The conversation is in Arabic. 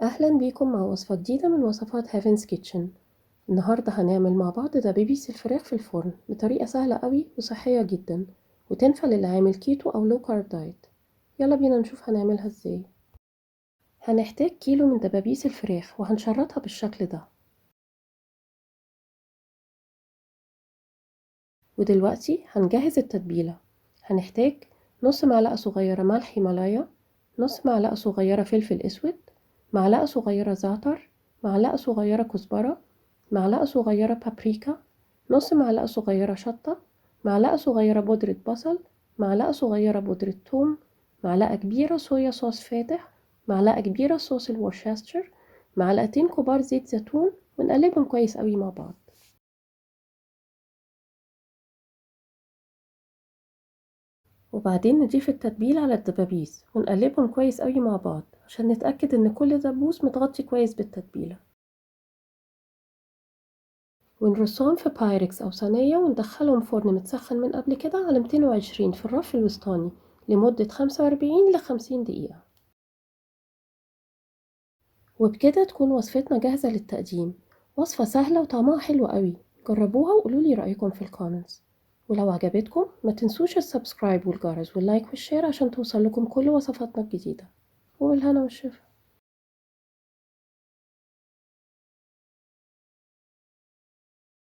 أهلا بيكم مع وصفة جديدة من وصفات هافنز كيتشن. النهاردة هنعمل مع بعض دبابيس الفراخ في الفرن بطريقة سهلة قوي وصحية جدا، وتنفع للي عامل كيتو أو لو كارب دايت. يلا بينا نشوف هنعملها ازاي. هنحتاج كيلو من دبابيس الفراخ وهنشرطها بالشكل ده. ودلوقتي هنجهز التتبيلة. هنحتاج نص معلقة صغيرة ملح هيمالايا، نص معلقة صغيرة فلفل اسود، معلقة صغيرة زعتر، معلقة صغيرة كزبرة، معلقة صغيرة بابريكا، نص معلقة صغيرة شطة، معلقة صغيرة بودرة بصل، معلقة صغيرة بودرة ثوم، معلقة كبيرة صويا صوص فاتح، معلقة كبيرة صوص الورشستر، معلقتين كبار زيت زيتون، ونقلبهم كويس قوي مع بعض. وبعدين نضيف التتبيلة على الدبابيس ونقلبهم كويس قوي مع بعض عشان نتأكد ان كل دبوس متغطي كويس بالتتبيلة. ونرصهم في بايركس أو صينية وندخلهم فرن متسخن من قبل كده على 220 في الرف الوسطاني لمدة 45 ل 50 دقيقة. وبكده تكون وصفتنا جاهزة للتقديم. وصفة سهلة وطعمها حلو قوي. جربوها وقولولي رأيكم في الكومنتس. ولو عجبتكم ما تنسوش السبسكرايب والجرس واللايك والشير عشان توصل لكم كل وصفاتنا الجديدة. والهنا والشفا.